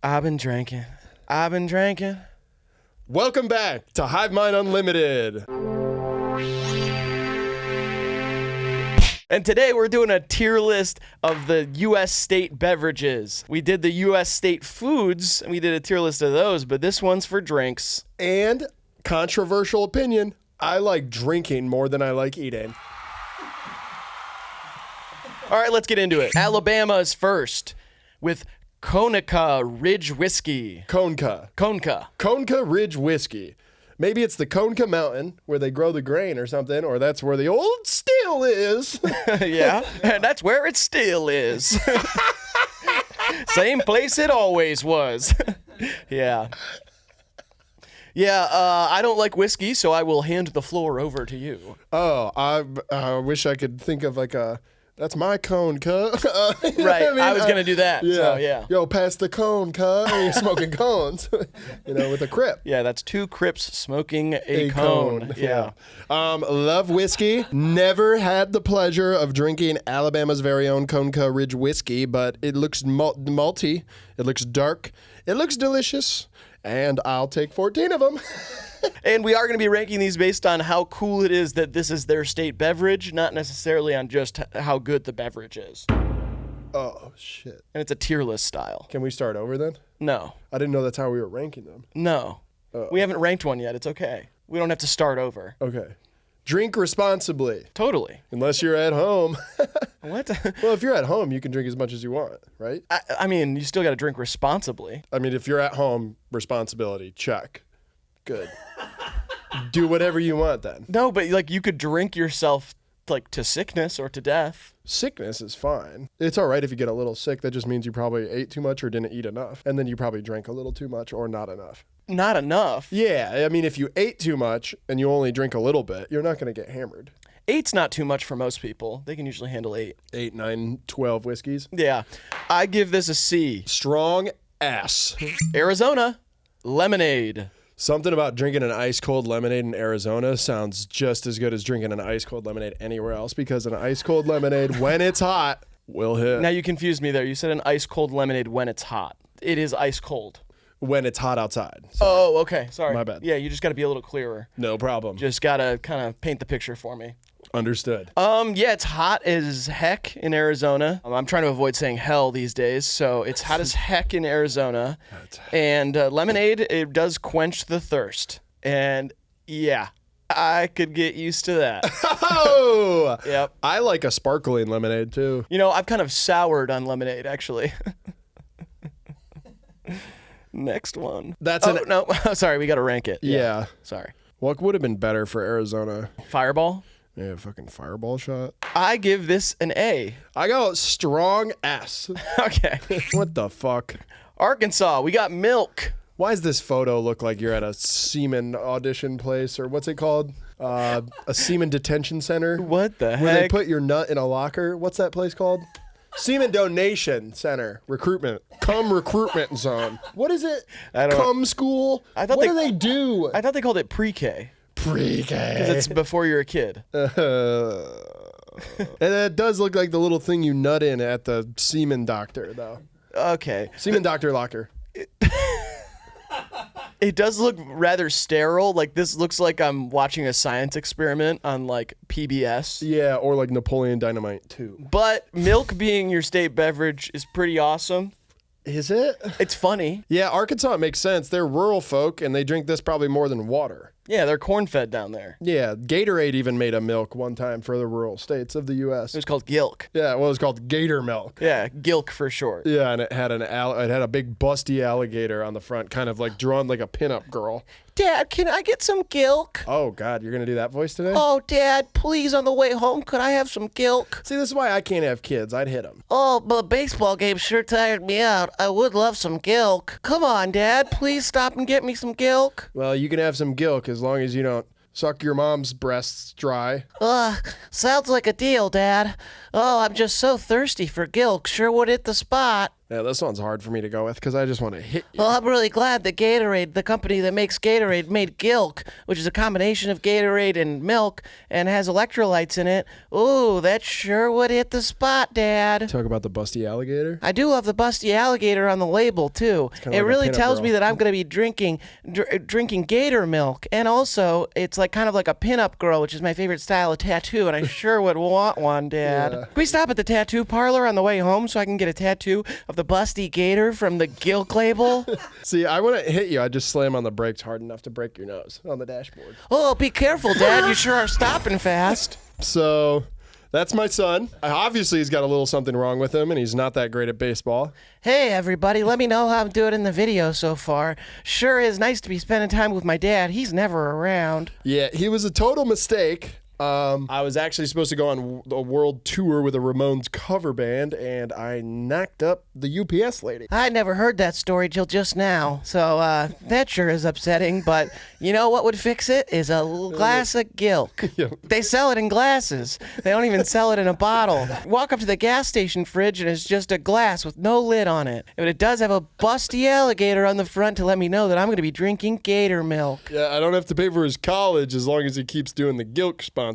I've been drinking. Welcome back to HIVEMIND Unlimited. And today we're doing a tier list of the U.S. state beverages. We did the U.S. state foods, and we did a tier list of those, but this one's for drinks. And controversial opinion, I like drinking more than I like eating. All right, let's get into it. Alabama is first with Conecuh Ridge Whiskey. Conecuh Ridge Whiskey. Maybe it's the Conecuh Mountain where they grow the grain or something, or that's where the old still is. Yeah, and that's where it still is. Same place it always was. Yeah. Yeah, I don't like whiskey, so I will hand the floor over to you. Oh, I wish I could think of like a... That's my cone, cuh. Right, I was going to do that. Yeah. So, yeah. Yo, pass the cone, cuh. And you're smoking cones, with a Crip. Yeah, that's two Crips smoking a cone. Yeah. Love whiskey. Never had the pleasure of drinking Alabama's very own Conecuh Ridge Whiskey, but it looks malty. It looks dark. It looks delicious. And I'll take 14 of them. And we are going to be ranking these based on how cool it is that this is their state beverage, not necessarily on just how good the beverage is. Oh, shit. And it's a tier list style. Can we start over then? No. I didn't know that's how we were ranking them. No. Oh. We haven't ranked one yet. It's okay. We don't have to start over. Okay. Drink responsibly. Totally. Unless you're at home. What? Well, if you're at home, you can drink as much as you want, right? I mean, you still got to drink responsibly. I mean, if you're at home, responsibility, check. Good. Do whatever you want then. No, but like you could drink yourself like to sickness or to death. Sickness is fine. It's all right if you get a little sick. That just means you probably ate too much or didn't eat enough. And then you probably drank a little too much or not enough. Not enough? Yeah, I mean, if you ate too much and you only drink a little bit, you're not going to get hammered. 8's not too much for most people. They can usually handle 8. 8, 9, 12 whiskeys. Yeah. I give this a C. Strong ass. Arizona, lemonade. Something about drinking an ice-cold lemonade in Arizona sounds just as good as drinking an ice-cold lemonade anywhere else, because an ice-cold lemonade, when it's hot, will hit. Now you confused me there. You said an ice-cold lemonade when it's hot. It is ice-cold. When it's hot outside. So. Oh, okay. Sorry. My bad. Yeah, you just got to be a little clearer. No problem. Just got to kind of paint the picture for me. Understood. Yeah, it's hot as heck in Arizona. I'm trying to avoid saying hell these days, so it's hot as heck in Arizona. And lemonade, it does quench the thirst. And yeah, I could get used to that. Oh! Yep. I like a sparkling lemonade too. You know, I've kind of soured on lemonade, actually. Next one. No, sorry, we got to rank it. Yeah. Sorry. What would have been better for Arizona? Fireball? Yeah, fucking fireball shot. I give this an A. I go strong S. Okay. What the fuck? Arkansas, we got milk. Why does this photo look like you're at a semen audition place, or what's it called? A semen detention center? What the heck? Where they put your nut in a locker? What's that place called? Semen donation center. Recruitment. Cum recruitment zone. What is it? I don't Cum school? What do they do? I thought they called it pre-K. Pre-K. Because it's before you're a kid. And it does look like the little thing you nut in at the semen doctor, though. Okay. Semen doctor locker. It does look rather sterile. Like, this looks like I'm watching a science experiment on, like, PBS. Yeah, or like Napoleon Dynamite 2. But milk being your state beverage is pretty awesome. Is it? It's funny. Yeah, Arkansas makes sense. They're rural folk, and they drink this probably more than water. Yeah, they're corn-fed down there. Yeah, Gatorade even made a milk one time for the rural states of the U.S. It was called GILK. Yeah, well, it was called Gator milk. Yeah, GILK for short. Yeah, and it had a big busty alligator on the front, kind of like drawn like a pinup girl. Dad, can I get some GILK? Oh, God, you're going to do that voice today? Oh, Dad, please, on the way home, could I have some GILK? See, this is why I can't have kids. I'd hit them. Oh, but the baseball game sure tired me out. I would love some GILK. Come on, Dad, please stop and get me some GILK. Well, you can have some GILK as long as you don't suck your mom's breasts dry. Sounds like a deal, Dad. Oh, I'm just so thirsty for GILK. Sure would hit the spot. Yeah, this one's hard for me to go with because I just want to hit you. Well, I'm really glad that Gatorade, the company that makes Gatorade, made GILK, which is a combination of Gatorade and milk and has electrolytes in it. Ooh, that sure would hit the spot, Dad. Talk about the busty alligator. I do love the busty alligator on the label, too. It like a really pinup tells girl. me that I'm going to be drinking gator milk. And also, it's like kind of like a pinup girl, which is my favorite style of tattoo, and I sure would want one, Dad. Yeah. Can we stop at the tattoo parlor on the way home so I can get a tattoo of the busty gator from the GILK label? See, I want to hit you. I just slam on the brakes hard enough to break your nose on the dashboard. Oh, be careful, Dad. You sure are stopping fast. So that's my son. Obviously, he's got a little something wrong with him, and he's not that great at baseball. Hey, everybody. Let me know how I'm doing in the video so far. Sure is nice to be spending time with my dad. He's never around. Yeah, he was a total mistake. I was actually supposed to go on a world tour with a Ramones cover band, and I knocked up the UPS lady. I never heard that story till just now, so that sure is upsetting, but you know what would fix it? Is a glass of GILK. Yeah. They sell it in glasses. They don't even sell it in a bottle. Walk up to the gas station fridge and it's just a glass with no lid on it. But it does have a busty alligator on the front to let me know that I'm going to be drinking gator milk. Yeah, I don't have to pay for his college as long as he keeps doing the GILK sponsorship.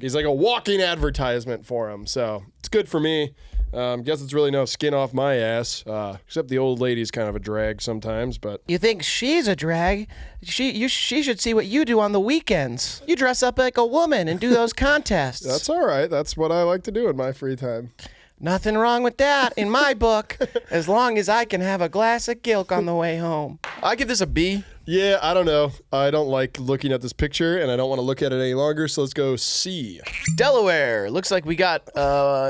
He's like a walking advertisement for him, so it's good for me. Guess it's really no skin off my ass, except the old lady's kind of a drag sometimes, but... You think she's a drag? She should see what you do on the weekends. You dress up like a woman and do those contests. That's all right. That's what I like to do in my free time. Nothing wrong with that in my book, as long as I can have a glass of GILK on the way home. I give this a B. Yeah, I don't know. I don't like looking at this picture, and I don't want to look at it any longer, so let's go C. Delaware. Looks like we got,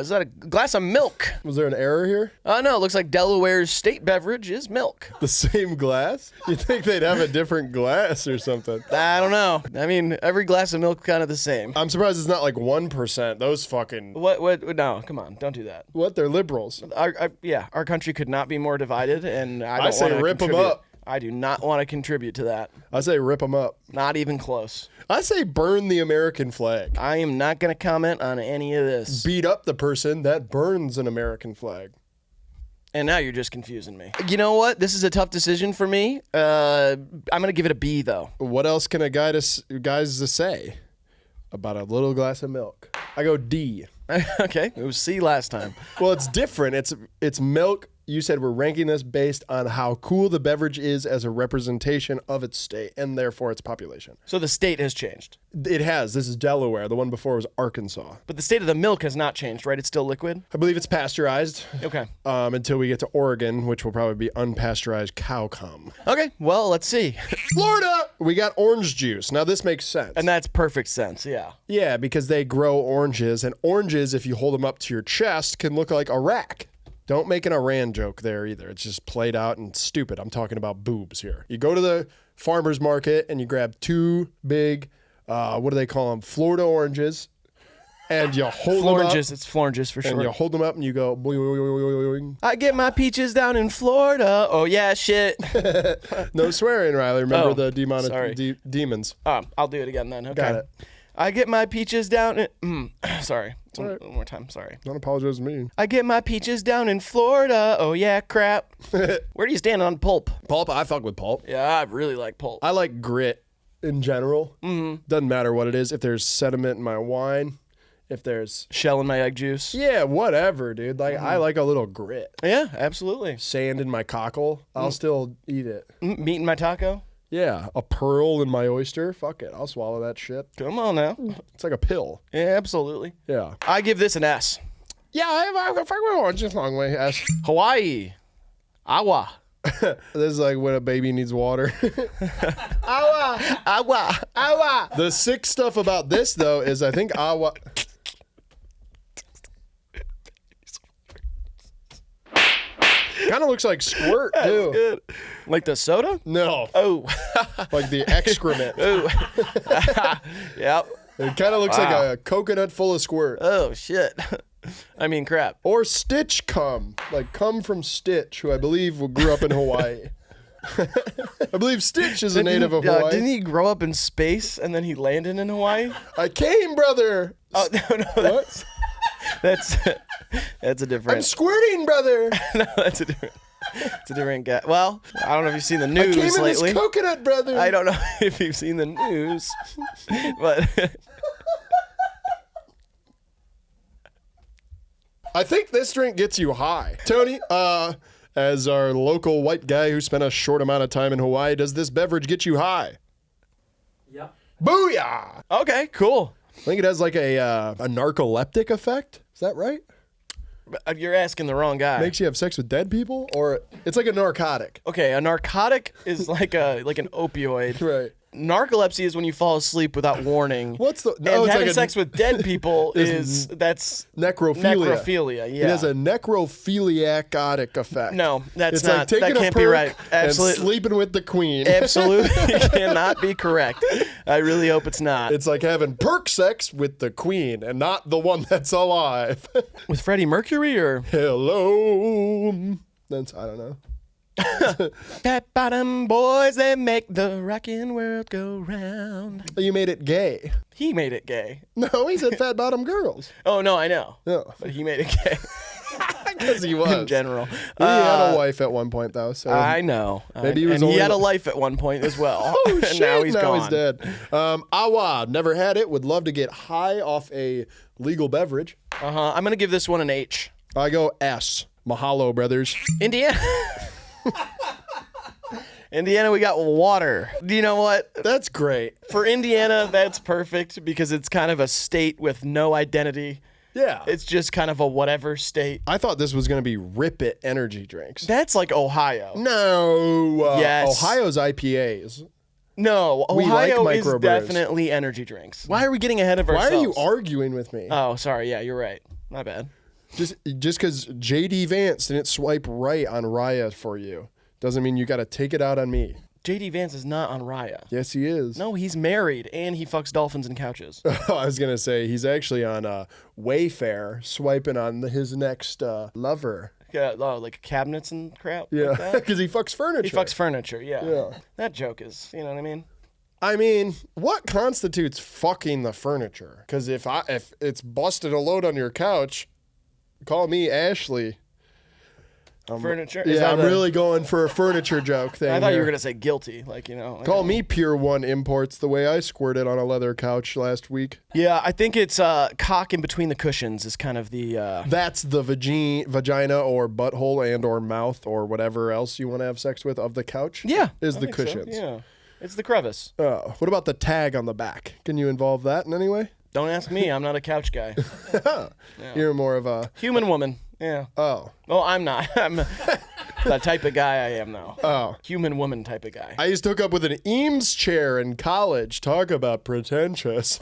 is that a glass of milk? Was there an error here? No, it looks like Delaware's state beverage is milk. The same glass? You'd think they'd have a different glass or something. I don't know. I mean, every glass of milk kind of the same. I'm surprised it's not like 1%. Those fucking... What, no, come on, don't do that. What? They're liberals. Our country could not be more divided, and I say don't rip 'em contribute. up. I do not want to contribute to that. I say rip them up. Not even close. I say burn the American flag. I am not going to comment on any of this. Beat up the person that burns an American flag. And now you're just confusing me. You know what? This is a tough decision for me. I'm going to give it a B, though. What else can a guys say about a little glass of milk? I go D. Okay, it was C last time. Well, it's different. It's milk. You said we're ranking this based on how cool the beverage is as a representation of its state and therefore its population. So the state has changed. It has. This is Delaware. The one before was Arkansas. But the state of the milk has not changed, right? It's still liquid? I believe it's pasteurized. Okay. Until we get to Oregon, which will probably be unpasteurized cow cum. Okay, well, let's see. Florida! We got orange juice. Now, this makes sense. And that's perfect sense, yeah. Yeah, because they grow oranges, and oranges, if you hold them up to your chest, can look like a rack. Don't make an Iran joke there either. It's just played out and stupid. I'm talking about boobs here. You go to the farmer's market and you grab two big, what do they call them? Florida oranges. And you hold them up. It's Floranges for sure. And you hold them up and you go, boing, boing, boing, boing. I get my peaches down in Florida. Oh, yeah, shit. No swearing, Riley. Remember the sorry. demons. I'll do it again then. Okay. Got it. I get my peaches down in... sorry. right. One more time, sorry. Don't apologize to me. I get my peaches down in Florida. Oh, yeah, crap. Where do you stand on pulp? Pulp, I fuck with pulp. Yeah, I really like pulp. I like grit in general. Mm-hmm. Doesn't matter what it is. If there's sediment in my wine, if there's... shell in my egg juice. Yeah, whatever, dude. Like, I like a little grit. Yeah, absolutely. Sand in my cockle, I'll still eat it. Meat in my taco? Yeah, a pearl in my oyster. Fuck it. I'll swallow that shit. Come on now. It's like a pill. Yeah, absolutely. Yeah. I give this an S. Yeah, I fuck with orange a long way. S. Hawaii. Awa. This is like when a baby needs water. Awa. Awa. Awa. The sick stuff about this, though, is I think awa... Kind of looks like squirt, too. Good. Like the soda? No. Oh. Like the excrement. Ooh. Yep. It kind of looks like a coconut full of squirt. Oh, shit. I mean, crap. Or Stitch cum. Like cum from Stitch, who I believe grew up in Hawaii. I believe Stitch is a native of Hawaii. Didn't he grow up in space and then he landed in Hawaii? I came, brother. Oh, no, What? that's That's a I'm different. squirting, brother. No, that's a different. It's a different guy. Well, I don't know if you've seen the news Came in lately. this coconut, brother. I don't know if you've seen the news, but I think this drink gets you high. Tony, as our local white guy who spent a short amount of time in Hawaii, does this beverage get you high? Yeah. Booyah! okay, cool. I think it has like a narcoleptic effect. Is that right? You're asking the wrong guy. Makes you have sex with dead people? Or it's like a narcotic. Okay, a narcotic is like an opioid. Right. Narcolepsy is when you fall asleep without warning. What's the... And it's having like sex with dead people that's necrophilia. necrophilia. Yeah. It has a necrophiliacotic effect. No, that's It's not. like taking that a can't be perk right. and Absolutely. sleeping with the queen. Absolutely cannot be correct. I really hope it's not. It's like having perk sex with the queen and not the one that's alive. With Freddie Mercury or Hello. That's, I don't know. Fat bottom boys that make the rockin' world go round. You made it gay. He made it gay. No, he said fat bottom girls. Oh no, I know. No. But he made it gay Because he was. in general. He had a wife at one point, though. So I know. Maybe he was and he only had a li- life at one point as well. Oh, and shit. now he's gone. He's dead. Awa, never had it. Would love to get high off a legal beverage. I'm gonna give this one an H. I go S. Mahalo, brothers. Indiana. Indiana, we got water. Do you know what? That's great. For Indiana, that's perfect because it's kind of a state with no identity. Yeah. It's just kind of a whatever state. I thought this was going to be Rip It energy drinks. That's like Ohio. No. Yes. Ohio's IPAs. No, We like Ohio is microbrews. definitely energy drinks. Why are we getting ahead of ourselves? Why are you arguing with me? Oh, sorry. Yeah, you're right. My bad. Just because JD Vance didn't swipe right on Raya for you doesn't mean you got to take it out on me. JD Vance is not on Raya. Yes, he is. No, he's married and he fucks dolphins and couches. I was going to say he's actually on Wayfair swiping on his next lover. Yeah, like cabinets and crap. Yeah, Like that. because he fucks furniture. He fucks furniture. Yeah. Yeah. That joke is, you know what I mean? I mean, what constitutes fucking the furniture? Because if it's busted a load on your couch, call me Ashley. Furniture. Is Yeah, that I'm really going for a furniture joke thing. I thought you here. were gonna say guilty, like you know. Call me Pure One Imports the way I squirted on a leather couch last week. Yeah, I think it's cock in between the cushions is kind of the. That's the vagina or butthole and or mouth or whatever else you want to have sex with of the couch. Yeah, is I the think so, cushions. Yeah, it's the crevice. Oh, what about the tag on the back? Can you involve that in any way? Don't ask me. I'm not a couch guy. You're more of a Human woman. Yeah. oh. Well, I'm not. I'm the type of guy I am now. Oh. Human woman type of guy. I used to hook up with an Eames chair in college. Talk about pretentious.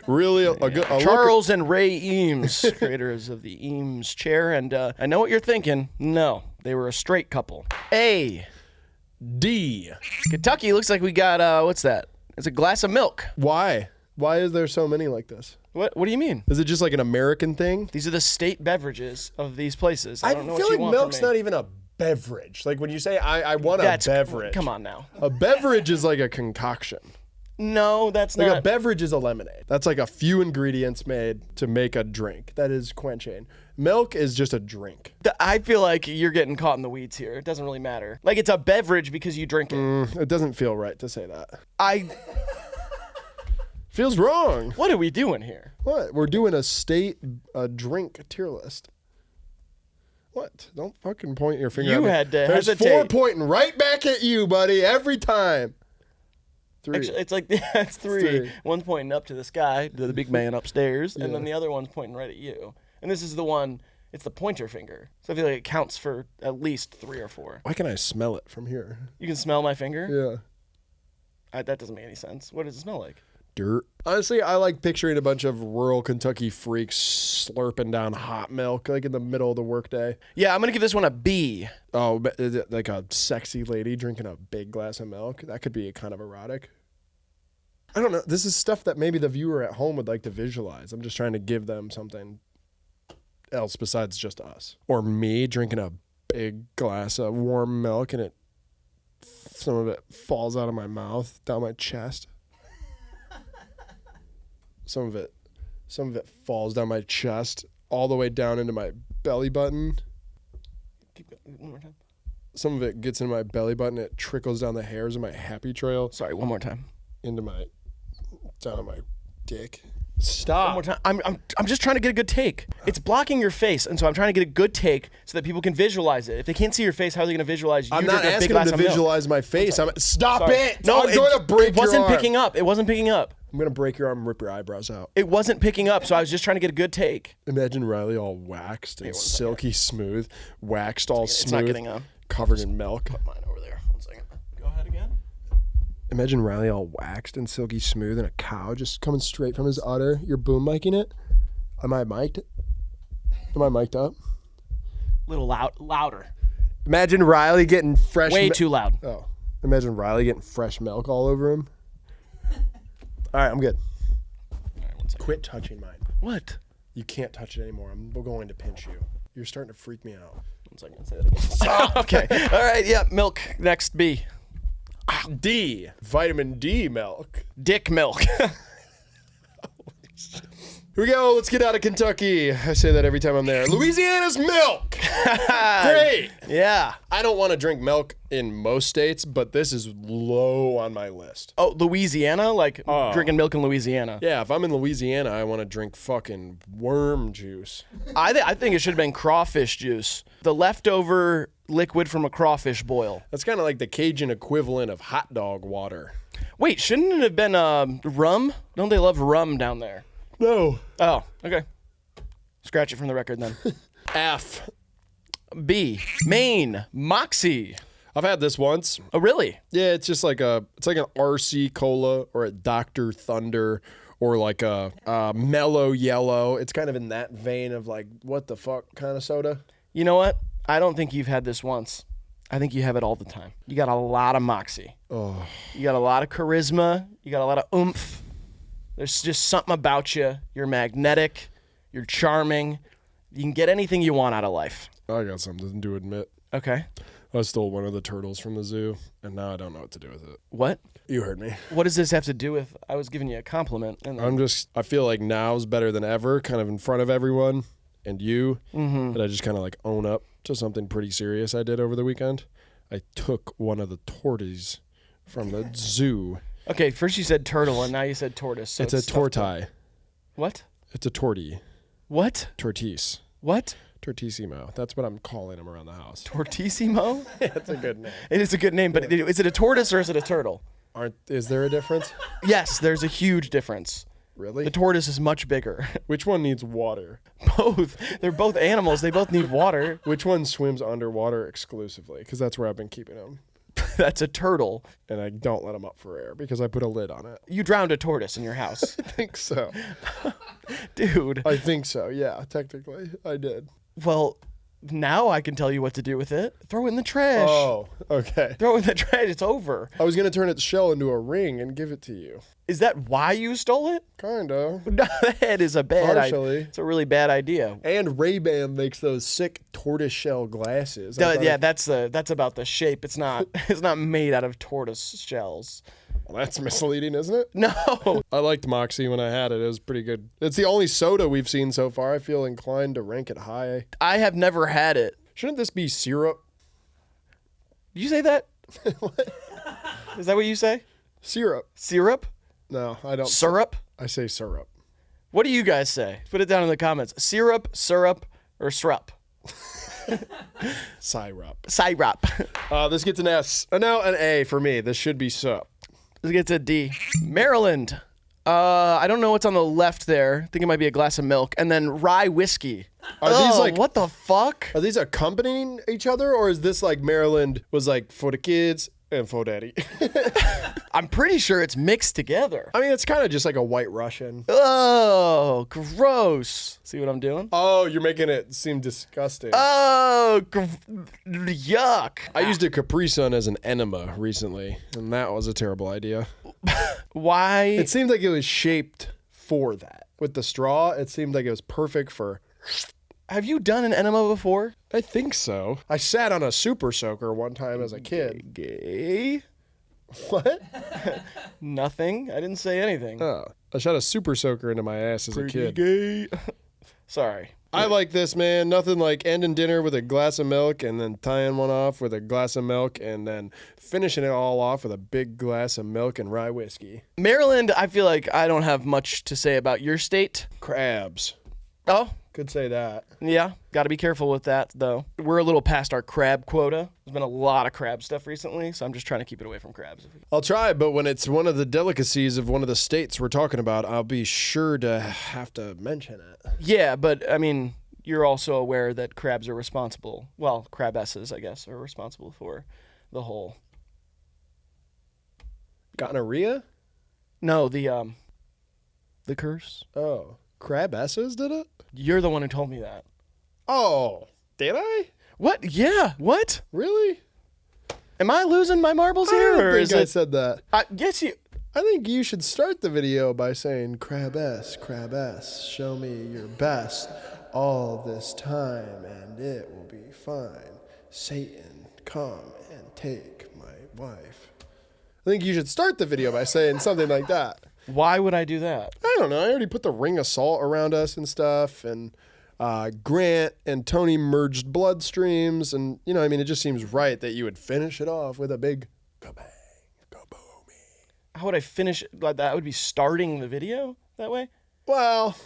Really, a good Charles and Ray Eames, creators of the Eames chair, and I know what you're thinking. No, they were a straight couple. A. D. Kentucky looks like we got what's that? It's a glass of milk. Why? Why is there so many like this? What do you mean? Is it just like an American thing? These are the state beverages of these places. I don't know feel what you like want milk's from me. not even a beverage. Like when you say I want a beverage. Come on now. A beverage is like a concoction. No, that's Like not. a beverage is a lemonade. That's like a few ingredients made to make a drink. That is quenching. Milk is just a drink. I feel like you're getting caught in the weeds here. It doesn't really matter. Like it's a beverage because you drink it. It doesn't feel right to say that. Feels wrong. What are we doing here? What? We're doing a state drink tier list. What? Don't fucking point your finger You at me. had to There's hesitate. 4 pointing right back at you, buddy, every time. 3. Actually, it's like that's three. 3. One's pointing up to the sky, to the big man upstairs, and then the other one's pointing right at you. And this is the one. It's the pointer finger. So I feel like it counts for at least 3 or 4. Why can I smell it from here? You can smell my finger. Yeah. That doesn't make any sense. What does it smell like? Dirt. Honestly, I like picturing a bunch of rural Kentucky freaks slurping down hot milk like in the middle of the workday. Yeah, I'm gonna give this one a B. Oh, but is it like a sexy lady drinking a big glass of milk? That could be kind of erotic. I don't know. This is stuff that maybe the viewer at home would like to visualize. I'm just trying to give them something else besides just us. Or me drinking a big glass of warm milk and some of it falls out of my mouth, down my chest. Some of it Some of it falls down my chest all the way down into my belly button. Keep going. One more time. Some of it gets in my belly button. It trickles down the hairs of my happy trail. Sorry, one more time. Down to my dick. Stop. One more time. I'm just trying to get a good take. It's blocking your face, and so I'm trying to get a good take so that people can visualize it. If they can't see your face, how are they going to visualize you? I'm not asking them to visualize my face. Stop Sorry. it. No, I'm going to break your arm. It wasn't picking up. It wasn't picking up. I'm going to break your arm and rip your eyebrows out. It wasn't picking up, so I was just trying to get a good take. Imagine Riley all waxed and silky smooth. Waxed all smooth. It's not getting up. Covered in milk. Put mine over there. 1 second. Go ahead again. Imagine Riley all waxed and silky smooth and a cow just coming straight from his udder. You're boom micing it. Am I mic'd? Am I mic'd up? A little louder. Imagine Riley getting fresh Way too loud. Oh. Imagine Riley getting fresh milk all over him. All right, I'm good. All right, 1 second. Quit touching mine. What? You can't touch it anymore. I'm going to pinch you. You're starting to freak me out. 1 second. Say that again. Stop. Okay. All right. Yeah. Milk. Next. B. D. Vitamin D milk. Dick milk. Here we go. Let's get out of Kentucky. I say that every time I'm there. Louisiana's milk. Great. Yeah. I don't want to drink milk in most states, but this is low on my list. Oh, Louisiana? Like drinking milk in Louisiana? Yeah, if I'm in Louisiana, I want to drink fucking worm juice. I think it should have been crawfish juice. The leftover liquid from a crawfish boil. That's kind of like the Cajun equivalent of hot dog water. Wait, shouldn't it have been rum? Don't they love rum down there? No. Oh, okay. Scratch it from the record then. F. B. Maine. Moxie. I've had this once. Oh, really? Yeah, it's just like an RC Cola or a Dr. Thunder or like a Mellow Yellow. It's kind of in that vein of like, what the fuck kind of soda. You know what? I don't think you've had this once. I think you have it all the time. You got a lot of moxie. Oh. You got a lot of charisma. You got a lot of oomph. There's just something about you. You're magnetic. You're charming. You can get anything you want out of life. I got something to admit. Okay. I stole one of the turtles from the zoo, and now I don't know what to do with it. What? You heard me. What does this have to do with? I was giving you a compliment. And I feel like now's better than ever, kind of in front of everyone and you, that I just kind of like own up to something pretty serious I did over the weekend. I took one of the tortoises from the zoo. Okay, first you said turtle, and now you said tortoise. So it's a tortie. What? It's a tortie. What? Tortise. What? Tortissimo. That's what I'm calling them around the house. Tortissimo? That's a good name. It is a good name, but is it a tortoise or is it a turtle? Is there a difference? Yes, there's a huge difference. Really? The tortoise is much bigger. Which one needs water? Both. They're both animals. They both need water. Which one swims underwater exclusively? Because that's where I've been keeping them. That's a turtle. And I don't let them up for air because I put a lid on it. You drowned a tortoise in your house. I think so. Dude. I think so, yeah, technically. I did. Well, now I can tell you what to do with it. Throw it in the trash. Oh, okay. Throw it in the trash. It's over. I was going to turn its shell into a ring and give it to you. Is that why you stole it? Kinda. No, that is a bad idea. Partially. It's a really bad idea. And Ray-Ban makes those sick tortoise shell glasses. Yeah, that's about the shape. It's not made out of tortoise shells. Well, that's misleading, isn't it? No. I liked Moxie when I had it. It was pretty good. It's the only soda we've seen so far. I feel inclined to rank it high. I have never had it. Shouldn't this be syrup? Did you say that? What? Is that what you say? Syrup. Syrup? No, I don't. Syrup? I say syrup. What do you guys say? Put it down in the comments. Syrup, or syrup? Syrup. Syrup. This gets an S. Now an A for me. This should be sup. This gets a D. Maryland. I don't know what's on the left there. I think it might be a glass of milk. And then rye whiskey. Are these like what the fuck? Are these accompanying each other, or is this like Maryland was like for the kids and for daddy? I'm pretty sure it's mixed together. I mean, it's kind of just like a white Russian. Oh, gross. See what I'm doing? Oh, you're making it seem disgusting. Oh, yuck. I used a Capri Sun as an enema recently, and that was a terrible idea. Why? It seemed like it was shaped for that. With the straw, it seemed like it was perfect for... Have you done an enema before? I think so. I sat on a super soaker one time as a kid. Gay? What? Nothing. I didn't say anything. Oh. I shot a super soaker into my ass as a kid. Gay. Sorry. I like this, man. Nothing like ending dinner with a glass of milk and then tying one off with a glass of milk and then finishing it all off with a big glass of milk and rye whiskey. Maryland, I feel like I don't have much to say about your state. Crabs. Oh, Could say that. yeah. Got to be careful with that, though. We're a little past our crab quota. There's been a lot of crab stuff recently, so I'm just trying to keep it away from crabs. I'll try, but when it's one of the delicacies of one of the states we're talking about, I'll be sure to have to mention it. Yeah, but, I mean, you're also aware that crabs are responsible. Well, crabesses, I guess, are responsible for the whole... Gonorrhea? No, the curse. Oh. Crabesses did it? You're the one who told me that. Oh. Did I? What? Yeah. What? Really? Am I losing my marbles here? I don't or think is I it... said that. Yes, you... I think you should start the video by saying, Crabess, show me your best all this time, and it will be fine. Satan, come and take my wife. I think you should start the video by saying something like that. Why would I do that? I don't know. I already put the ring of salt around us and stuff, and Grant and Tony merged bloodstreams, and, you know, I mean, it just seems right that you would finish it off with a big kabang, kaboomy. How would I finish it like that? I would be starting the video that way? Well,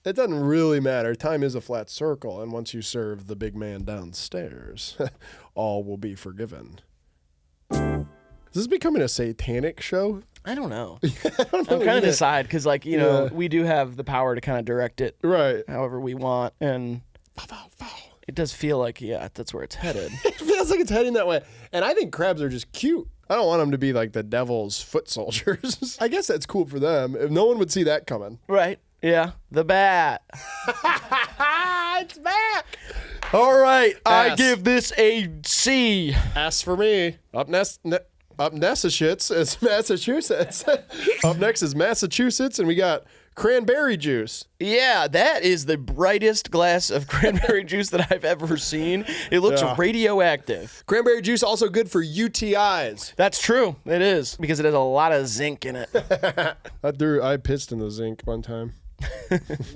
it doesn't really matter. Time is a flat circle, and once you serve the big man downstairs, all will be forgiven. Is this becoming a satanic show? I don't know. I'm I'm kind of decide because, like, you know, we do have the power to kind of direct it Right. however we want, and it does feel like, yeah, that's where it's headed. It feels like it's heading that way. And I think crabs are just cute. I don't want them to be like the devil's foot soldiers. I guess that's cool for them. If no one would see that coming. Right. Yeah. The bat. It's back. All right. I S. give this a C. As for me, up next is Massachusetts. Up next is Massachusetts, and we got cranberry juice. Yeah, that is the brightest glass of cranberry juice that I've ever seen. It looks radioactive. Cranberry juice also good for UTIs. That's true. It is, because it has a lot of zinc in it. I pissed in the zinc one time.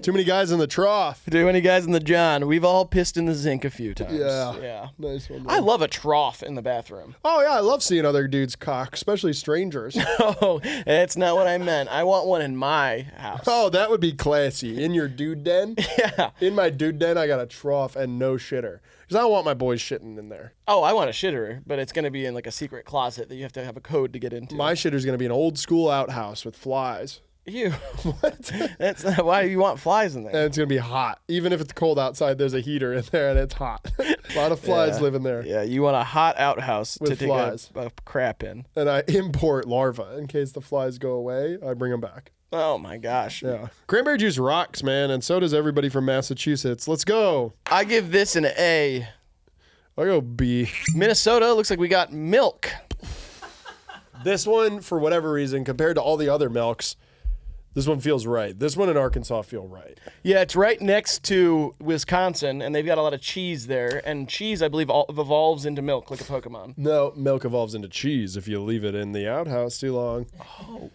Too many guys in the trough. Too many guys in the John. We've all pissed in the zinc a few times. Yeah. Nice one. Man. I love a trough in the bathroom. Oh, yeah. I love seeing other dudes cock, especially strangers. Oh, that's not what I meant. I want one in my house. Oh, that would be classy. In your dude den? Yeah. In my dude den, I got a trough and no shitter. Because I don't want my boys shitting in there. Oh, I want a shitter, but it's going to be in like a secret closet that you have to have a code to get into. My shitter's going to be an old school outhouse with flies. Ew. What? That's not why you want flies in there. And it's going to be hot. Even if it's cold outside, there's a heater in there and it's hot. A lot of flies live in there. Yeah, you want a hot outhouse With to flies. take a crap in. And I import larvae in case the flies go away. I bring them back. Oh my gosh. Yeah. Cranberry juice rocks, man. And so does everybody from Massachusetts. Let's go. I give this an A. I'll go B. Minnesota, looks like we got milk. This one, for whatever reason, compared to all the other milks, this one feels right. This one in Arkansas feel right. Yeah, it's right next to Wisconsin, and they've got a lot of cheese there. And cheese, I believe, evolves into milk like a Pokemon. No, milk evolves into cheese if you leave it in the outhouse too long. Oh,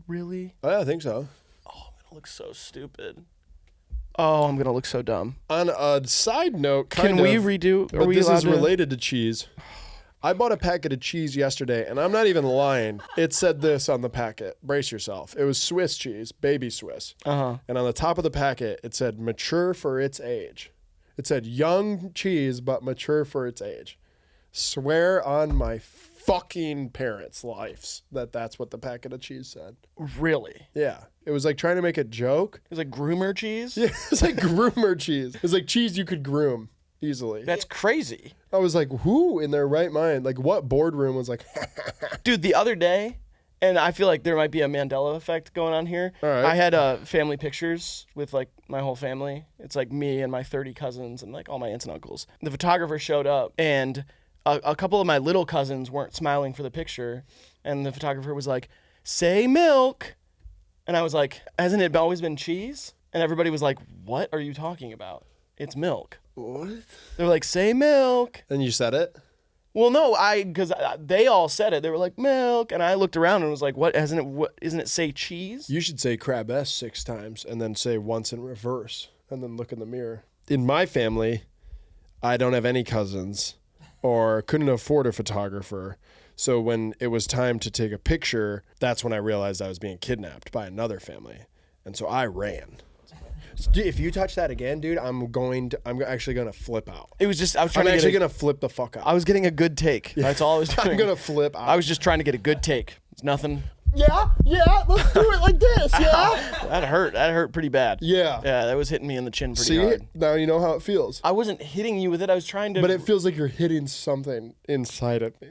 really? Oh, yeah, I think so. Oh, I'm going to look so stupid. Oh, I'm going to look so dumb. On a side note, kind Can we redo? But this is related to cheese. I bought a packet of cheese yesterday, and I'm not even lying. It said this on the packet. Brace yourself. It was Swiss cheese, baby Swiss. Uh-huh. And on the top of the packet, it said mature for its age. It said young cheese, but mature for its age. Swear on my fucking parents' lives that that's what the packet of cheese said. Really? Yeah. It was like trying to make a joke. It was like groomer cheese? Yeah, it's like groomer cheese. It's like cheese you could groom easily. That's crazy. I was like, who in their right mind? Like, what boardroom was like, Dude, the other day, and I feel like there might be a Mandela effect going on here. All right. I had family pictures with like my whole family. It's like me and my 30 cousins and like all my aunts and uncles. The photographer showed up, and a couple of my little cousins weren't smiling for the picture, and the photographer was like, "Say milk," and I was like, "Hasn't it always been cheese?" And everybody was like, "What are you talking about? It's milk." what? They're like, "Say milk." And you said it? Well, no, because they all said it. They were like, milk. And I looked around and was like, isn't it say cheese? You should say crab S 6 times and then say once in reverse and then look in the mirror. In my family, I don't have any cousins or couldn't afford a photographer. So when it was time to take a picture, that's when I realized I was being kidnapped by another family. And so I ran. If you touch that again, dude, I'm actually going to flip out. It was just, I'm actually going to flip the fuck out. I was getting a good take. That's all I was doing. I'm going to flip out. I was just trying to get a good take. It's nothing. Yeah, let's do it like this, yeah? That hurt pretty bad. Yeah. Yeah, that was hitting me in the chin pretty hard. Now you know how it feels. I wasn't hitting you with it. I was trying to. But it feels like you're hitting something inside of me.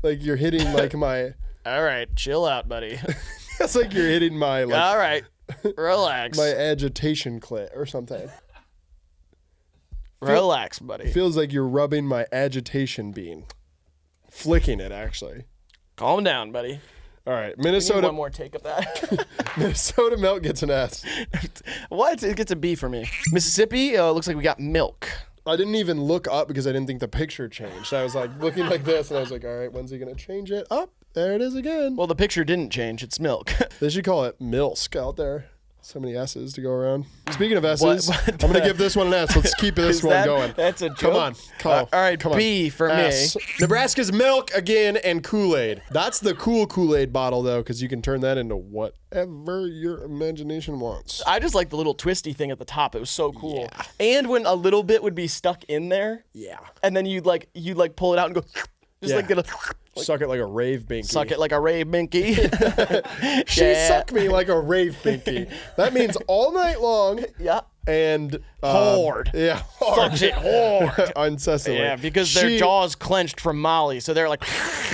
Like you're hitting like my... All right, chill out, buddy. It's like you're hitting my... Like, all right, relax. My agitation clit or something. Relax, buddy. Feels like you're rubbing my agitation bean. Flicking it, actually. Calm down, buddy. All right, Minnesota. One more take of that. Minnesota milk gets an S. What? It gets a B for me. Mississippi, looks like we got milk. I didn't even look up because I didn't think the picture changed. I was like looking like this, and I was like, all right, when's he going to change it? Up, there it is again. Well, the picture didn't change. It's milk. They should call it Milsk out there. So many S's to go around. Speaking of S's, I'm going to give this one an S. Let's keep this one going. That's a joke. Come on. All right, come B for S. me. Nebraska's milk again and Kool-Aid. That's the cool Kool-Aid bottle, though, because you can turn that into whatever your imagination wants. I just like the little twisty thing at the top. It was so cool. Yeah. And when a little bit would be stuck in there. Yeah. And then you'd pull it out and go... Just like get suck it like a rave binky. Suck it like a rave binky. She sucked me like a rave binky. That means all night long. Yeah. And hard. Yeah. Hard. Sucks it hard. Incessantly. Yeah, because their jaws clenched from Molly, so they're like,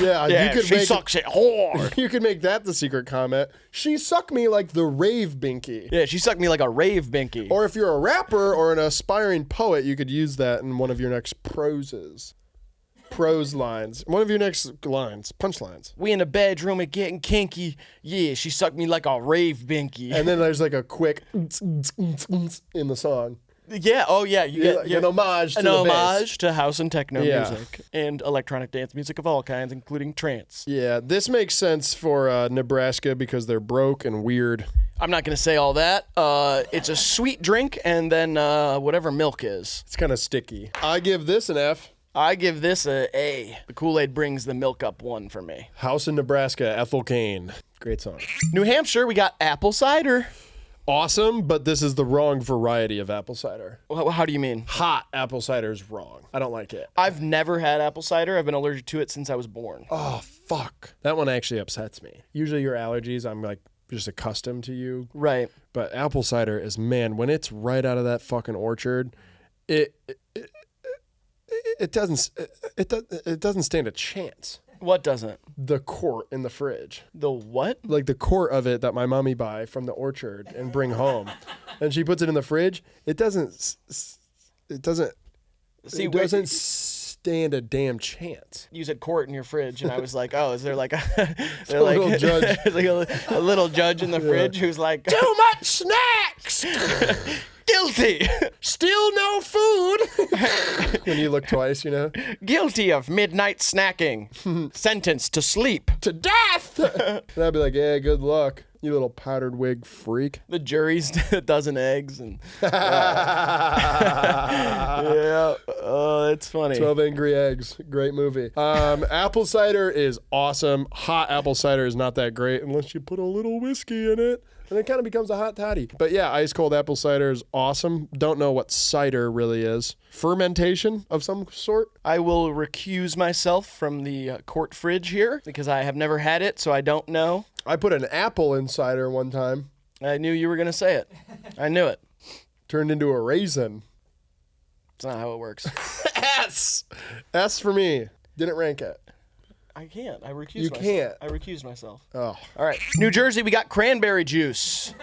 yeah, you could she sucks it hard. You could make that the secret comment. She sucked me like the rave binky. Yeah, she sucked me like a rave binky. Or if you're a rapper or an aspiring poet, you could use that in one of your next prose lines. One of your next lines, punchlines. We in the bedroom and getting kinky. Yeah, she sucked me like a rave binky. And then there's like a quick in the song. Yeah, oh yeah. You get an homage to the bass. To house and techno music and electronic dance music of all kinds, including trance. Yeah, this makes sense for Nebraska because they're broke and weird. I'm not going to say all that. It's a sweet drink and then whatever milk is. It's kind of sticky. I give this an F. I give this a A. The Kool-Aid brings the milk up one for me. House in Nebraska, Ethel Cain. Great song. New Hampshire, we got apple cider. Awesome, but this is the wrong variety of apple cider. How do you mean? Hot apple cider is wrong. I don't like it. I've never had apple cider. I've been allergic to it since I was born. Oh, fuck. That one actually upsets me. Usually your allergies, I'm like just accustomed to you. Right. But apple cider is, man, when it's right out of that fucking orchard, it doesn't stand a chance. What doesn't? The quart in the fridge. The what? Like the quart of it that my mommy buy from the orchard and bring home, and she puts it in the fridge. It doesn't stand a damn chance. You said quart in your fridge, and I was like, oh, is there like a little judge? like a little judge in the fridge who's like, too much snacks. Guilty. Still no food. When you look twice, you know. Guilty of midnight snacking. Sentenced to sleep. To death. And I'd be like, yeah, good luck, you little powdered wig freak. The jury's a dozen eggs and yeah. Oh, it's funny. 12 Angry Eggs. Great movie. Apple cider is awesome. Hot apple cider is not that great unless you put a little whiskey in it. And it kind of becomes a hot toddy. But yeah, ice cold apple cider is awesome. Don't know what cider really is. Fermentation of some sort. I will recuse myself from the quart fridge here because I have never had it, so I don't know. I put an apple in cider one time. I knew you were going to say it. I knew it. Turned into a raisin. That's not how it works. S! S for me. Didn't rank it. I can't. I recuse myself. You can't. I recuse myself. Oh. All right. New Jersey, we got cranberry juice.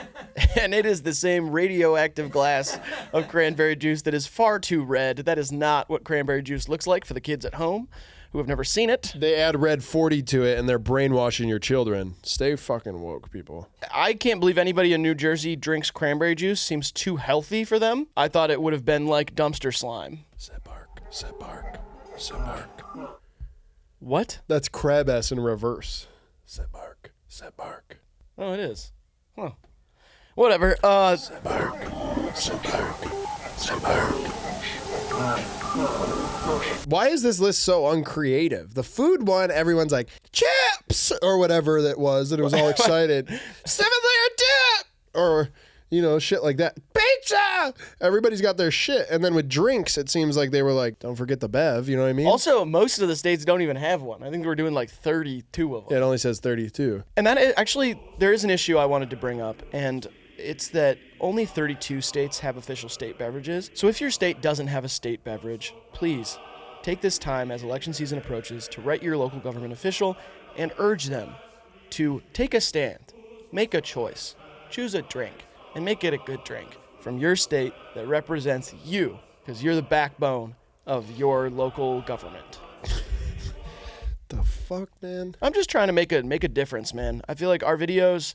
And it is the same radioactive glass of cranberry juice that is far too red. That is not what cranberry juice looks like for the kids at home who have never seen it. They add red 40 to it and they're brainwashing your children. Stay fucking woke, people. I can't believe anybody in New Jersey drinks cranberry juice. Seems too healthy for them. I thought it would have been like dumpster slime. Set bark. Set bark. Sebark. What? That's crab S in reverse. Sebark. Sebark. Oh, it is. Huh. Whatever. Sebark. Sebark. Sebark. Why is this list so uncreative? The food one, everyone's like, chips! Or whatever that was, and it was all excited. 7-layer dip! Or, you know, shit like that. Pizza! Everybody's got their shit. And then with drinks, it seems like they were like, don't forget the Bev, you know what I mean? Also, most of the states don't even have one. I think we're doing like 32 of them. Yeah, it only says 32. And that actually, there is an issue I wanted to bring up, and it's that only 32 states have official state beverages. So if your state doesn't have a state beverage, please take this time as election season approaches to write your local government official and urge them to take a stand, make a choice, choose a drink, and make it a good drink from your state that represents you, because you're the backbone of your local government. The fuck, man? I'm just trying to make a difference, man. I feel like our videos,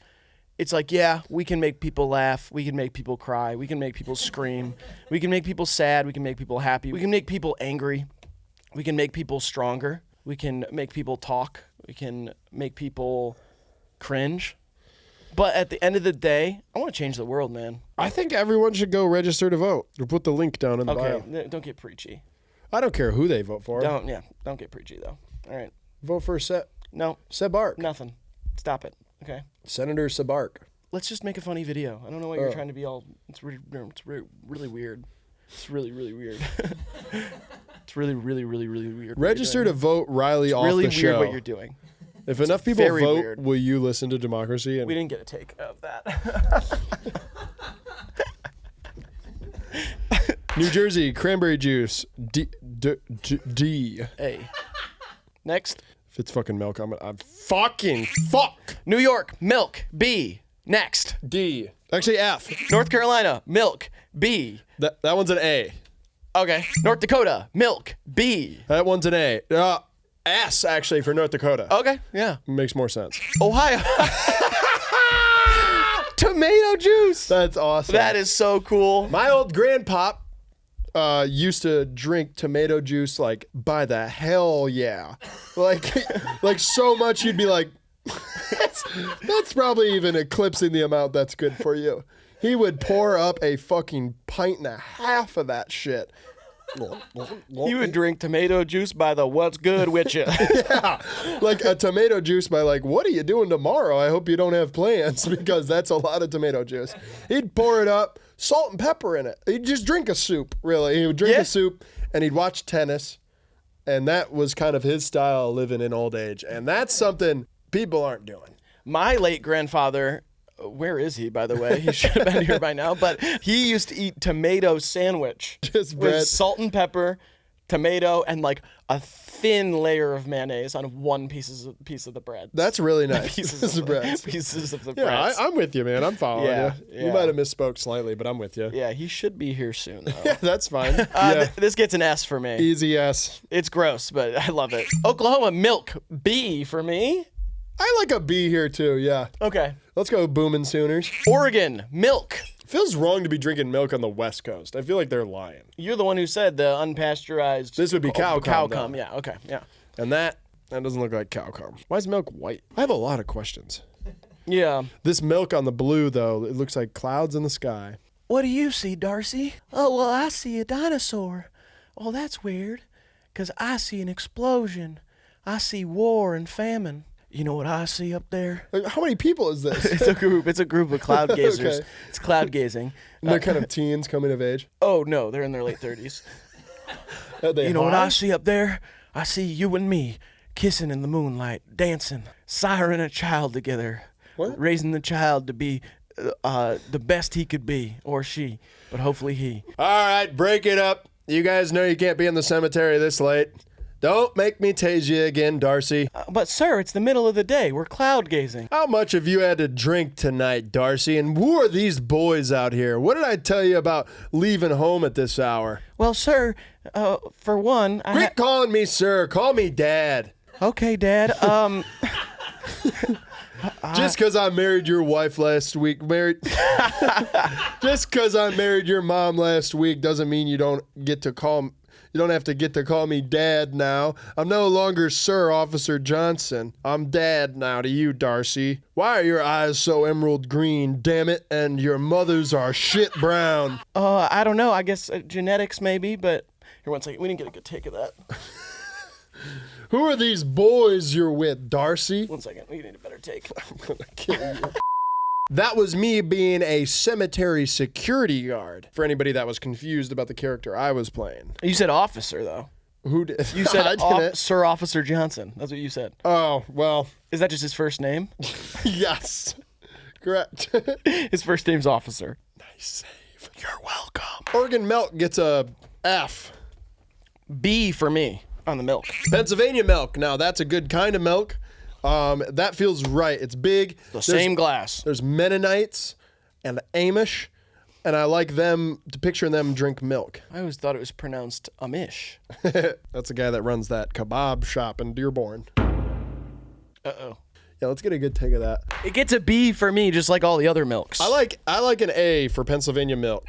it's like, yeah, we can make people laugh, we can make people cry, we can make people scream, we can make people sad, we can make people happy, we can make people angry, we can make people stronger, we can make people talk, we can make people cringe. But at the end of the day, I want to change the world, man. I think everyone should go register to vote. We'll put the link down in the bio. Okay, don't get preachy. I don't care who they vote for. Don't get preachy, though. All right. Vote for No. Sebark. Nothing. Stop it. Okay. Senator Sebark. Let's just make a funny video. I don't know why you're trying to be all. It's really weird. It's really weird. It's really weird. Register to vote Riley off Really the show. weird what you're doing. If enough people very vote, weird. will you listen to democracy? And We didn't get a take of that. New Jersey, cranberry juice. D. Hey. Next. If it's fucking milk, I'm fucking fuck. New York, milk. B. Next. D. Actually, F. North Carolina, milk. B. That one's an A. Okay. North Dakota, milk. B. That one's an A. S, actually, for North Dakota. Okay. Yeah. Makes more sense. Ohio. Tomato juice. That's awesome. That is so cool. My old grandpop used to drink tomato juice like by the hell yeah. Like so much you'd be like, that's probably even eclipsing the amount that's good for you. He would pour up a fucking pint and a half of that shit. You would drink tomato juice by the what's good with you. Yeah, like a tomato juice by like, what are you doing tomorrow? I hope you don't have plans, because that's a lot of tomato juice. He'd pour it up, salt and pepper in it. He'd just drink a soup, really. He would drink a soup, and he'd watch tennis, and that was kind of his style of living in old age. And that's something people aren't doing. My late grandfather, where is he, by the way? He should have been here by now. But he used to eat tomato sandwich Just with bread. salt and pepper, tomato, and like a thin layer of mayonnaise on one piece of the bread. That's really nice. Pieces of bread. Pieces of the Yeah, bread. I'm with you, man. I'm following Yeah, you. yeah. You might have misspoke slightly, but I'm with you. Yeah, he should be here soon, though. Yeah, that's fine. Yeah. This gets an S for me. Easy S. It's gross, but I love it. Oklahoma, milk. B for me. I like a B here, too, yeah. Okay. Let's go Boomin' Sooners. Oregon, milk. Feels wrong to be drinking milk on the West Coast. I feel like they're lying. You're the one who said the unpasteurized. This would be cow cum, though. cum. Yeah. Okay. Yeah. And that doesn't look like cow cum. Why is milk white? I have a lot of questions. Yeah. This milk on the blue, though, it looks like clouds in the sky. What do you see, Darcy? Oh, well, I see a dinosaur. Oh, that's weird, 'cause I see an explosion. I see war and famine. You know what I see up there? Like, how many people is this? It's a group of cloud gazers. Okay. It's cloud gazing. And they're kind of teens coming of age. Oh, no, they're in their late 30s. Are they You know what high? I see up there? I see you and me kissing in the moonlight, dancing, siring a child together, What? raising the child to be the best he could be, or she, but hopefully he. All right, break it up. You guys know you can't be in the cemetery this late. Don't make me tase you again, Darcy. But sir, it's the middle of the day. We're cloud gazing. How much have you had to drink tonight, Darcy? And who are these boys out here? What did I tell you about leaving home at this hour? Well, sir, for one, Quit calling me sir. Call me dad. Okay, Dad. Just because I married your wife last week, Just because I married your mom last week doesn't mean you don't get to call You don't have to get to call me Dad now. I'm no longer Sir Officer Johnson. I'm Dad now to you, Darcy. Why are your eyes so emerald green, damn it, and your mother's are shit brown? I don't know. I guess genetics maybe, but here, one second. We didn't get a good take of that. Who are these boys you're with, Darcy? 1 second. We need a better take. I'm gonna kill you. That was me being a cemetery security guard. For anybody that was confused about the character I was playing. You said officer, though. Who did? You said Sir Officer Johnson. That's what you said. Oh, well. Is that just his first name? Yes. Correct. His first name's Officer. Nice save. You're welcome. Oregon milk gets a F. B for me on the milk. Pennsylvania milk. Now, that's a good kind of milk. That feels right. It's big. Same glass. There's Mennonites and Amish, and I like them, to picture them drink milk. I always thought it was pronounced Amish. That's the guy that runs that kebab shop in Dearborn. Uh-oh. Yeah, let's get a good take of that. It gets a B for me, just like all the other milks. I like an A for Pennsylvania milk.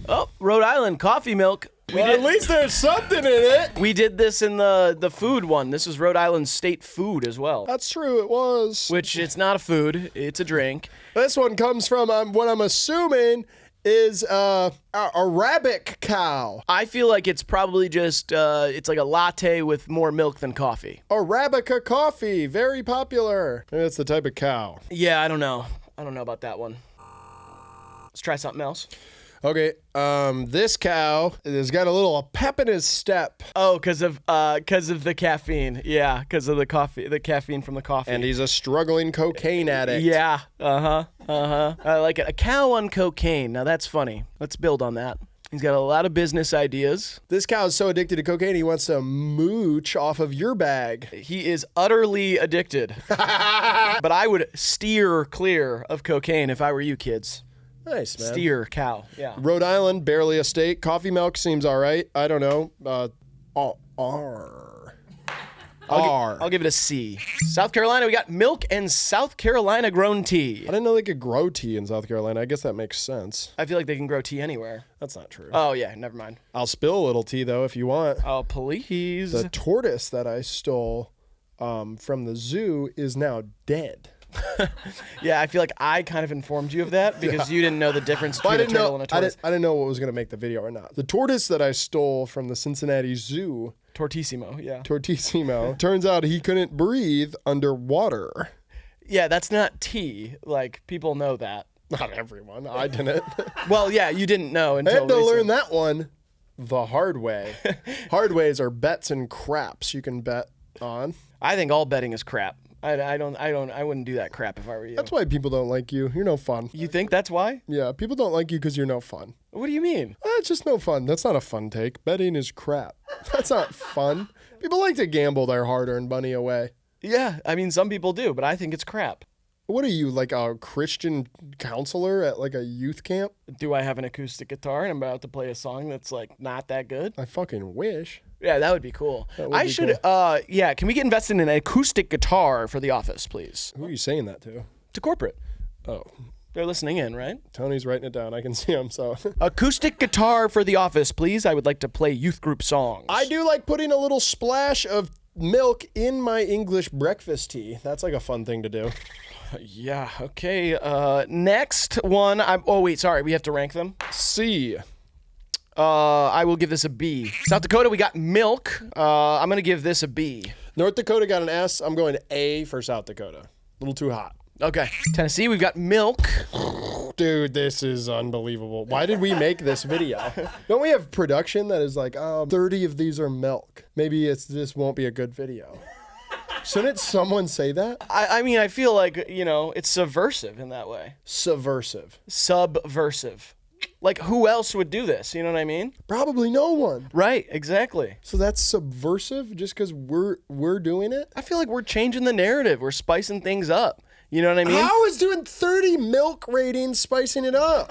Oh, Rhode Island coffee milk. At least there's something in it. We did this in the food one. This was Rhode Island's state food as well. That's true, it was. Which it's not a food, it's a drink. This one comes from what I'm assuming is a Arabic cow. I feel like it's probably just, it's like a latte with more milk than coffee. Arabica coffee, very popular. Maybe that's the type of cow. Yeah, I don't know. I don't know about that one. Let's try something else. Okay, this cow has got a little pep in his step. Oh, because of the caffeine. Yeah, because of the caffeine from the coffee. And he's a struggling cocaine addict. Yeah, I like it. A cow on cocaine. Now that's funny. Let's build on that. He's got a lot of business ideas. This cow is so addicted to cocaine, he wants to mooch off of your bag. He is utterly addicted. But I would steer clear of cocaine if I were you kids. Nice, man. Steer cow, yeah. Rhode Island, barely a state. Coffee milk seems all right. I don't know. R. I'll give it a C. South Carolina, we got milk and South Carolina grown tea. I didn't know they could grow tea in South Carolina. I guess that makes sense. I feel like they can grow tea anywhere. That's not true. Oh, yeah, never mind. I'll spill a little tea, though, if you want. Oh, please. The tortoise that I stole from the zoo is now dead. Yeah, I feel like I kind of informed you of that because you didn't know the difference between a turtle and a tortoise. I didn't know what was going to make the video or not. The tortoise that I stole from the Cincinnati Zoo. Tortissimo, yeah. Tortissimo. Turns out he couldn't breathe underwater. Yeah, that's not tea. Like, people know that. Not everyone. I didn't. Well, yeah, you didn't know until I had to recently. learn that one the hard way. Hard ways are bets and craps you can bet on. I think all betting is crap. I wouldn't do that crap if I were you. That's why people don't like you. You're no fun. You think that's why? Yeah, people don't like you because you're no fun. What do you mean? It's just no fun. That's not a fun take. Betting is crap. That's not fun. People like to gamble their hard-earned money away. Yeah, I mean, some people do, but I think it's crap. What are you, like a Christian counselor at like a youth camp? Do I have an acoustic guitar and I'm about to play a song that's like not that good? I fucking wish. Yeah, that would be cool. I should. Cool. Yeah, can we get invested in an acoustic guitar for the office, please? Who are you saying that to? To corporate. Oh. They're listening in, right? Tony's writing it down. I can see him, so. Acoustic guitar for the office, please. I would like to play youth group songs. I do like putting a little splash of milk in my English breakfast tea. That's like a fun thing to do. Yeah, okay. Next one. Oh, wait, sorry. We have to rank them. C. I will give this a B. South Dakota, we got milk. I'm going to give this a B. North Dakota got an S. I'm going A for South Dakota. A little too hot. Okay. Tennessee, we've got milk. Dude, this is unbelievable. Why did we make this video? Don't we have production that is like, 30 of these are milk? Maybe this won't be a good video. Shouldn't someone say that? I mean, I feel like, it's subversive in that way. Subversive. Subversive. Like, who else would do this? You know what I mean? Probably no one. Right, exactly. So that's subversive just because we're doing it? I feel like we're changing the narrative. We're spicing things up. You know what I mean? How is doing 30 milk ratings spicing it up?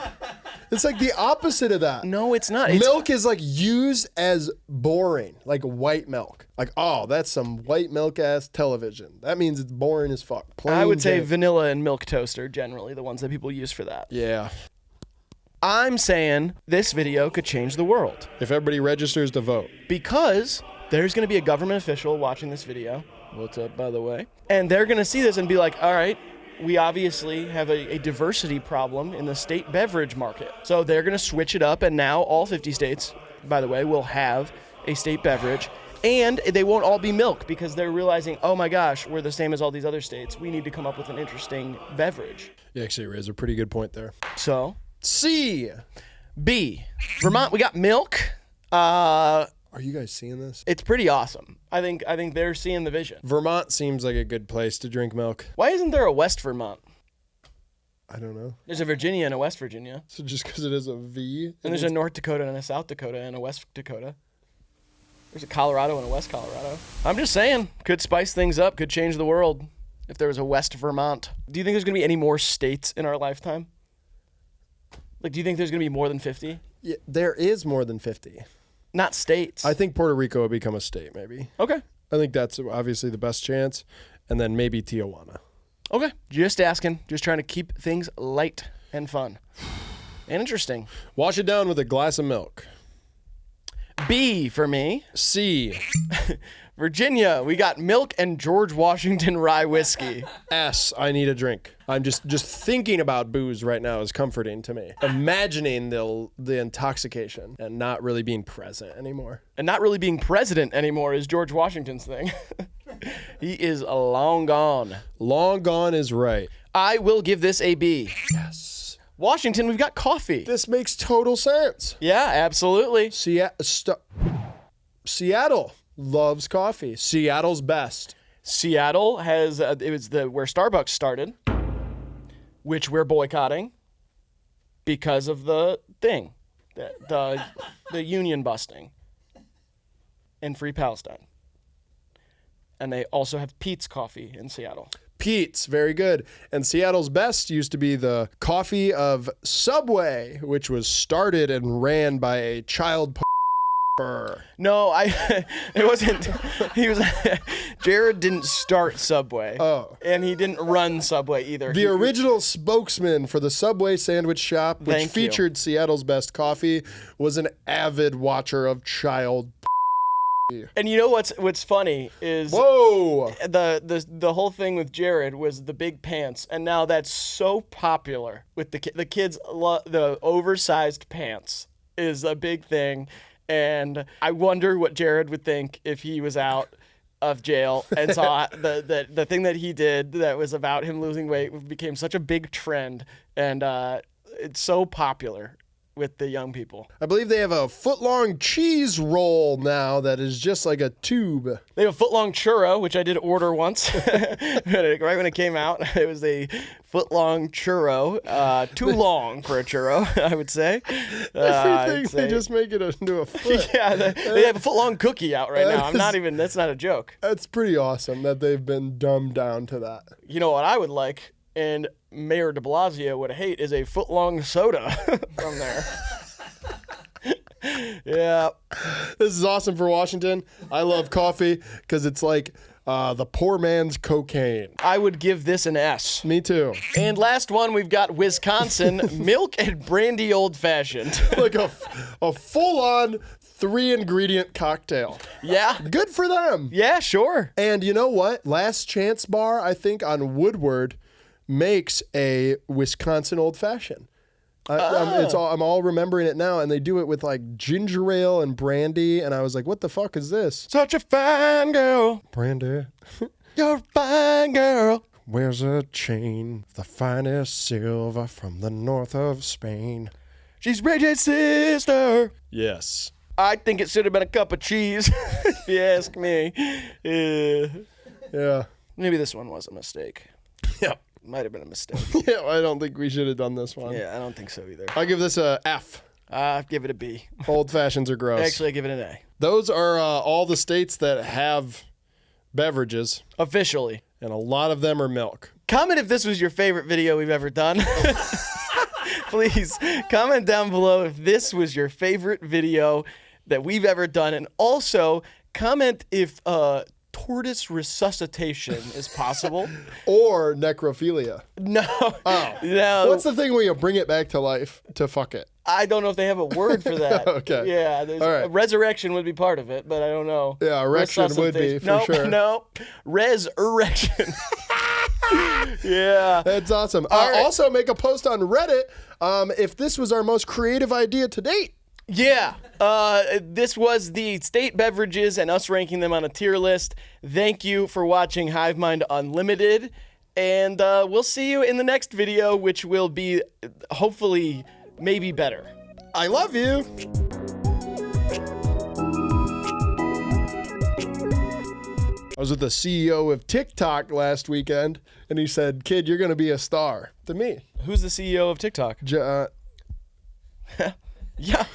It's like the opposite of that. No, it's not. Milk is like used as boring, like white milk. Like, oh, that's some white milk ass television. That means it's boring as fuck. I would say vanilla and milk toast are generally the ones that people use for that. Yeah. I'm saying this video could change the world If everybody registers to vote. because there's going to be a government official watching this video. What's up, by the way? And they're going to see this and be like, all right, we obviously have a diversity problem in the state beverage market. So they're going to switch it up, and now all 50 states, by the way, will have a state beverage. And they won't all be milk because they're realizing, oh my gosh, we're the same as all these other states. We need to come up with an interesting beverage. You actually raised a pretty good point there. So, C. B. Vermont, we got milk. Are you guys seeing this? It's pretty awesome. I think they're seeing the vision. Vermont seems like a good place to drink milk. Why isn't there a West Vermont? I don't know. There's a Virginia and a West Virginia. So just because it is a V? And there's a North Dakota and a South Dakota and a West Dakota. There's a Colorado and a West Colorado. I'm just saying, could spice things up, could change the world if there was a West Vermont. Do you think there's going to be any more states in our lifetime? Like, do you think there's going to be more than 50? Yeah, there is more than 50. Not states. I think Puerto Rico would become a state, maybe. Okay. I think that's obviously the best chance. And then maybe Tijuana. Okay. Just asking. Just trying to keep things light and fun. And interesting. Wash it down with a glass of milk. B for me. C. Virginia, we got milk and George Washington rye whiskey. S. I need a drink. I'm just thinking about booze right now is comforting to me. Imagining the intoxication and not really being present anymore. And not really being president anymore is George Washington's thing. He is long gone. Long gone is right. I will give this a B. Yes. Washington, we've got coffee. This makes total sense. Yeah, absolutely. Seattle loves coffee. Seattle's best. Seattle has it was where Starbucks started, which we're boycotting because of the thing, the union busting, and Free Palestine. And they also have Pete's Coffee in Seattle. Pete's, very good. And Seattle's best used to be the coffee of Subway, which was started and ran by a child No, it wasn't. Jared didn't start Subway. Oh. And he didn't run Subway either. The original spokesman for the Subway sandwich shop, which featured Seattle's best coffee, was an avid watcher of child. And you know what's funny is whoa, the whole thing with Jared was the big pants, and now that's so popular with the kids. The oversized pants is a big thing, and I wonder what Jared would think if he was out of jail and saw the thing that he did that was about him losing weight became such a big trend, and it's so popular with the young people. I believe they have a foot-long cheese roll now that is just like a tube. They have a foot-long churro, which I did order once. Right when it came out, it was a foot-long churro. Too long for a churro, I would say. They just make it into a foot. Yeah, they have a foot-long cookie out right now. That's not a joke. That's pretty awesome that they've been dumbed down to that. You know what I would like, and Mayor de Blasio would hate, is a foot-long soda from there. Yeah. This is awesome for Washington. I love coffee because it's like the poor man's cocaine. I would give this an S. Me too. And last one, we've got Wisconsin, milk and brandy old-fashioned. Like a full-on 3-ingredient cocktail. Yeah. Good for them. Yeah, sure. And you know what? Last Chance Bar, I think, on Woodward makes a Wisconsin old-fashioned. I'm all remembering it now, and they do it with like ginger ale and brandy, and I was like, what the fuck is this? Such a fine girl. Brandy. You're a fine girl. Wears a chain, the finest silver from the north of Spain. She's Ray J's sister. Yes. I think it should have been a cup of cheese, if you ask me. Yeah. Maybe this one was a mistake. Yep. Might have been a mistake. Yeah, I don't think we should have done this one. Yeah, I don't think so either. I'll give this a F. Give it a B. Old fashions are gross. Actually, I give it an A. Those are all the states that have beverages. Officially. And a lot of them are milk. Comment if this was your favorite video we've ever done. Please comment down below if this was your favorite video that we've ever done. And also comment if tortoise resuscitation is possible. Or necrophilia. No. Oh. No. What's the thing where you bring it back to life to fuck it? I don't know if they have a word for that. Okay. Yeah, All right. resurrection would be part of it, but I don't know. Yeah, erection would be, for sure. No, resurrection. Yeah. That's awesome. All right. Also, make a post on Reddit if this was our most creative idea to date. Yeah, this was the state beverages and us ranking them on a tier list. Thank you for watching HiveMind Unlimited, and we'll see you in the next video, which will be hopefully maybe better. I love you. I was with the CEO of TikTok last weekend, and he said, "Kid, you're going to be a star." To me. Who's the CEO of TikTok? Yeah,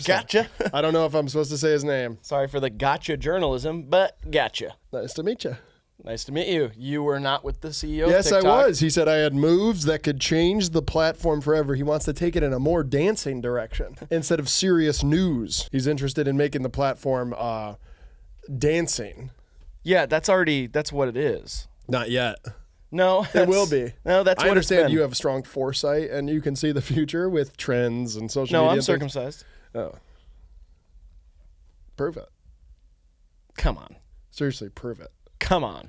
gotcha. I don't know if I'm supposed to say his name. Sorry for the gotcha journalism, but gotcha. Nice to meet you. Nice to meet you. You were not with the CEO Yes, of TikTok. I was. He said I had moves that could change the platform forever. He wants to take it in a more dancing direction instead of serious news. He's interested in making the platform dancing. Yeah, that's what it is. Not yet. No, It will be. No, that's I what it's understand been. you have strong foresight and you can see the future with trends and social No, media. I'm and things. circumcised. Oh. Prove it. Come on. Seriously, prove it. Come on.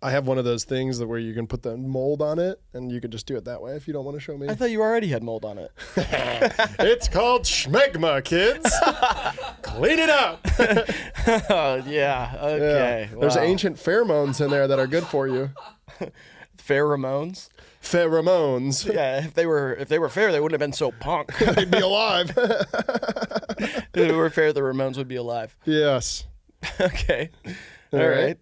I have one of those things that where you can put the mold on it and you can just do it that way if you don't want to show me. I thought you already had mold on it. It's called schmegma, kids. Clean it up. Oh, yeah. Okay. Yeah. There's Wow. ancient pheromones in there that are good for you. Pheromones. Pheromones. Yeah, if they were fair, they wouldn't have been so punk. They'd be alive. If they were fair, the Ramones would be alive. Yes. Okay. All right.